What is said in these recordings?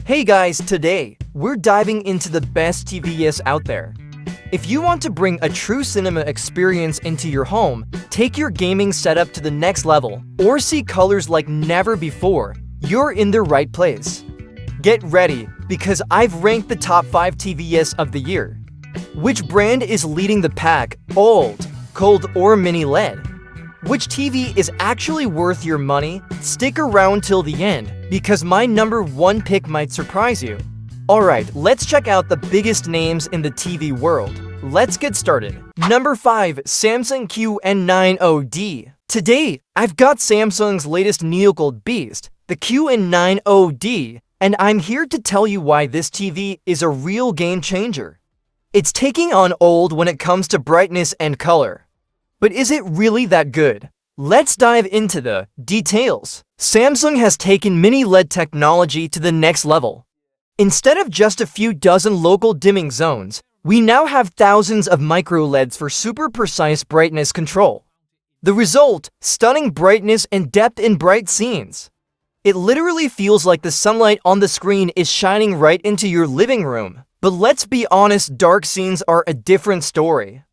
Hey guys, today, we're diving into the best TVs out there. If you want to bring a true cinema experience into your home, take your gaming setup to the next level, or see colors like never before, you're in the right place. Get ready, because I've ranked the top 5 TVs of the year. Which brand is leading the pack, OLED, cold or mini LED? Which TV is actually worth your money? Stick around till the end, because my number 1 pick might surprise you. Alright, let's check out the biggest names in the TV world. Let's get started. Number 5. Samsung QN90D. Today, I've got Samsung's latest NeoGold beast, the QN90D, and I'm here to tell you why this TV is a real game changer. It's taking on OLED when it comes to brightness and color. But is it really that good? Let's dive into the details. Samsung has taken mini LED technology to the next level. Instead of just a few dozen local dimming zones, we now have thousands of micro LEDs for super precise brightness control. The result, stunning brightness and depth in bright scenes. It literally feels like the sunlight on the screen is shining right into your living room. But let's be honest, dark scenes are a different story.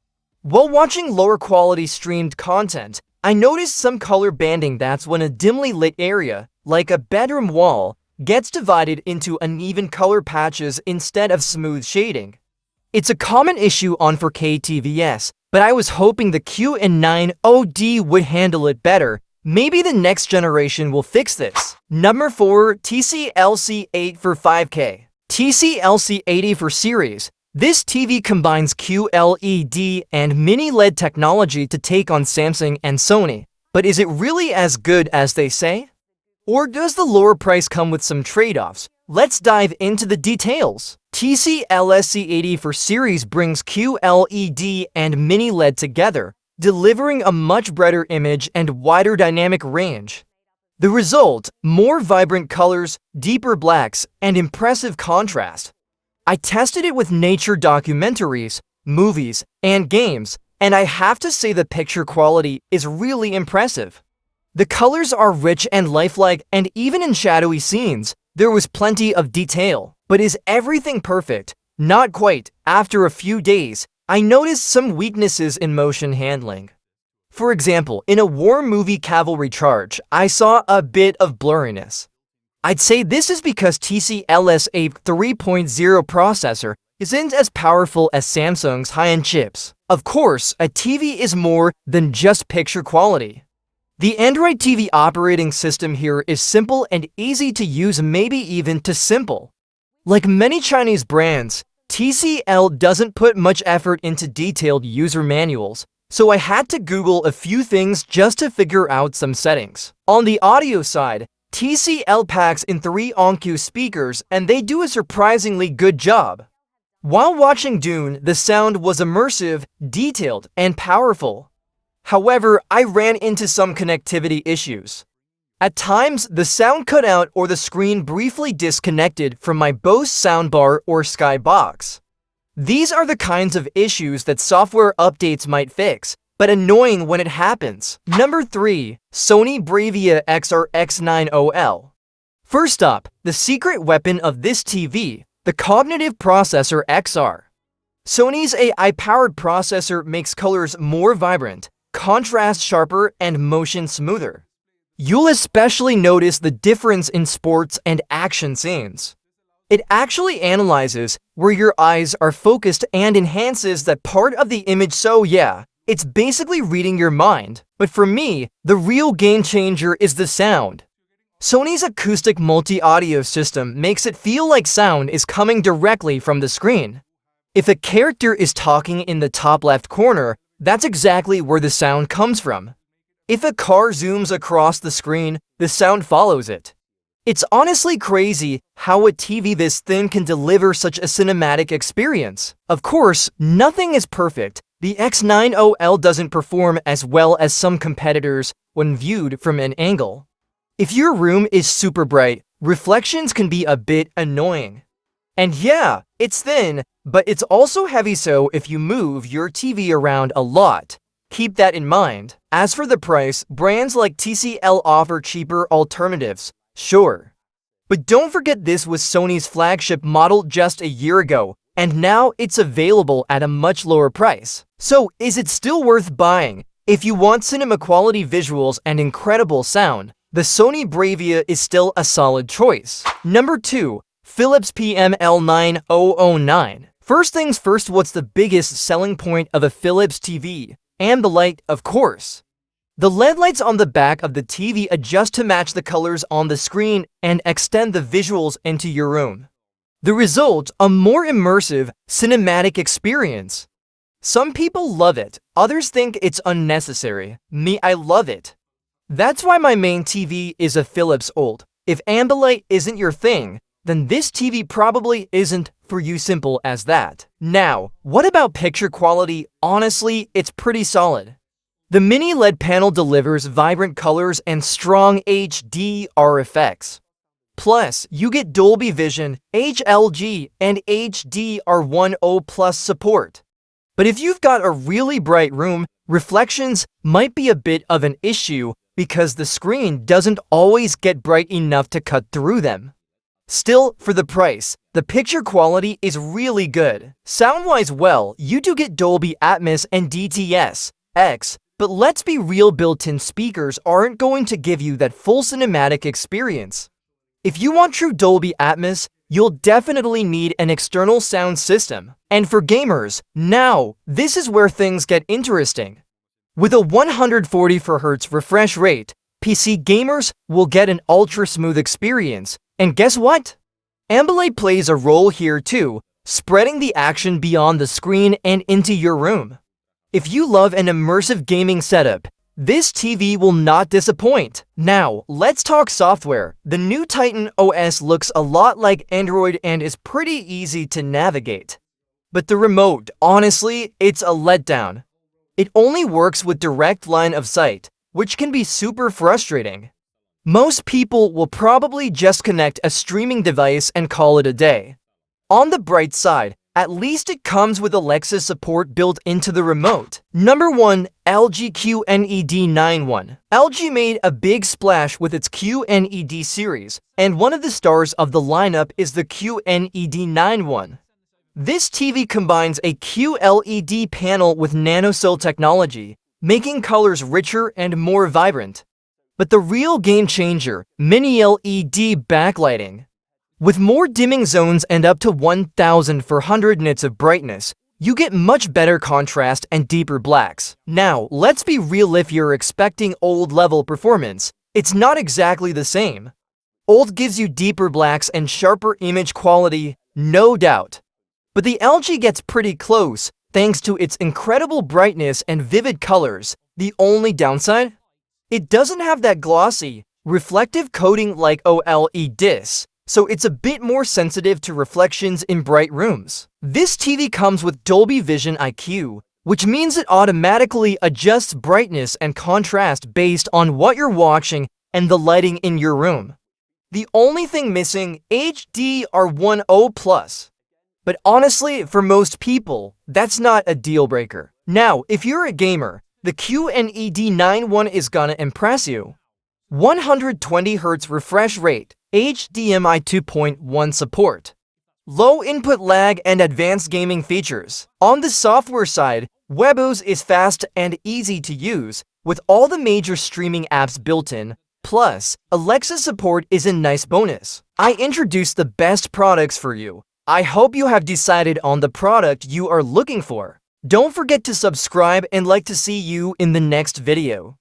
While watching lower quality streamed content, I noticed some color banding. That's when a dimly lit area, like a bedroom wall, gets divided into uneven color patches instead of smooth shading. It's a common issue on 4K TVs, but I was hoping the QN90D would handle it better. Maybe the next generation will fix this. Number 4. TCL-C8 for 5K. TCL-C80 for series. This TV combines QLED and mini LED technology to take on Samsung and Sony. But is it really as good as they say? Or does the lower price come with some trade-offs? Let's dive into the details. TCL-C80 for series brings QLED and mini LED together, delivering a much brighter image and wider dynamic range. The result, more vibrant colors, deeper blacks, and impressive contrast. I tested it with nature documentaries, movies, and games, and I have to say the picture quality is really impressive. The colors are rich and lifelike, and even in shadowy scenes, there was plenty of detail. But is everything perfect? Not quite. After a few days, I noticed some weaknesses in motion handling. For example, in a war movie Cavalry Charge, I saw a bit of blurriness. I'd say this is because TCL's A 3.0 processor isn't as powerful as Samsung's high-end chips. Of course, a TV is more than just picture quality. The Android TV operating system here is simple and easy to use, maybe even too simple. Like many Chinese brands, TCL doesn't put much effort into detailed user manuals, so I had to Google a few things just to figure out some settings. On the audio side, TCL packs in 3 OnQ speakers, and they do a surprisingly good job. While watching Dune, the sound was immersive, detailed, and powerful. However, I ran into some connectivity issues. At times, the sound cut out or the screen briefly disconnected from my Bose soundbar or Skybox. These are the kinds of issues that software updates might fix, but annoying when it happens. Number 3. Sony Bravia XR-X9OL. First up, the secret weapon of this TV, the cognitive processor XR. Sony's AI-powered processor makes colors more vibrant, contrast sharper, and motion smoother. You'll especially notice the difference in sports and action scenes. It actually analyzes where your eyes are focused and enhances that part of the image, so yeah, it's basically reading your mind. But for me, the real game changer is the sound. Sony's acoustic multi-audio system makes it feel like sound is coming directly from the screen. If a character is talking in the top left corner, that's exactly where the sound comes from. If a car zooms across the screen, the sound follows it. It's honestly crazy how a TV this thin can deliver such a cinematic experience. Of course, nothing is perfect. The X9OL doesn't perform as well as some competitors when viewed from an angle. If your room is super bright, reflections can be a bit annoying. And yeah, it's thin, but it's also heavy, so if you move your TV around a lot, keep that in mind. As for the price, brands like TCL offer cheaper alternatives, sure. But don't forget, this was Sony's flagship model just a year ago, and now it's available at a much lower price. So, is it still worth buying? If you want cinema quality visuals and incredible sound, the Sony Bravia is still a solid choice. Number 2. Philips PM-L9009. First things first, what's the biggest selling point of a Philips TV? And the light, of course. The LED lights on the back of the TV adjust to match the colors on the screen and extend the visuals into your room. The result, a more immersive, cinematic experience. Some people love it, others think it's unnecessary. Me, I love it. That's why my main TV is a Philips Old. If Ambilight isn't your thing, then this TV probably isn't for you, simple as that. Now, what about picture quality? Honestly, it's pretty solid. The mini LED panel delivers vibrant colors and strong HDR effects. Plus, you get Dolby Vision, HLG, and HDR10+ support. But if you've got a really bright room, reflections might be a bit of an issue because the screen doesn't always get bright enough to cut through them. Still, for the price, the picture quality is really good. Sound-wise, well, you do get Dolby Atmos and DTS-X, but let's be real, built-in speakers aren't going to give you that full cinematic experience. If you want true Dolby Atmos, you'll definitely need an external sound system. And for gamers, now, this is where things get interesting. With a 144Hz refresh rate, PC gamers will get an ultra-smooth experience. And guess what? Ambilight plays a role here too, spreading the action beyond the screen and into your room. If you love an immersive gaming setup, this TV will not disappoint. Now, let's talk software. The new Titan OS looks a lot like Android and is pretty easy to navigate. But the remote, honestly, it's a letdown. It only works with direct line of sight, which can be super frustrating. Most people will probably just connect a streaming device and call it a day. On the bright side, at least it comes with Alexa support built into the remote. Number 1. LG QNED91. LG made a big splash with its QNED series, and one of the stars of the lineup is the QNED91. This TV combines a QLED panel with NanoCell technology, making colors richer and more vibrant. But the real game changer, Mini LED backlighting. With more dimming zones and up to 1400 nits of brightness, you get much better contrast and deeper blacks. Now, let's be real, if you're expecting OLED level performance, it's not exactly the same. OLED gives you deeper blacks and sharper image quality, no doubt. But the LG gets pretty close, thanks to its incredible brightness and vivid colors. The only downside? It doesn't have that glossy, reflective coating like OLED discs, so it's a bit more sensitive to reflections in bright rooms. This TV comes with Dolby Vision IQ, which means it automatically adjusts brightness and contrast based on what you're watching and the lighting in your room. The only thing missing, HDR10+. But honestly, for most people, that's not a deal breaker. Now, if you're a gamer, the QNED91 is gonna impress you. 120Hz refresh rate, HDMI 2.1 support, low input lag, and advanced gaming features. On the software side, WebOS is fast and easy to use, with all the major streaming apps built in. Plus, Alexa support is a nice bonus. I introduced the best products for you. I hope you have decided on the product you are looking for. Don't forget to subscribe and like to see you in the next video.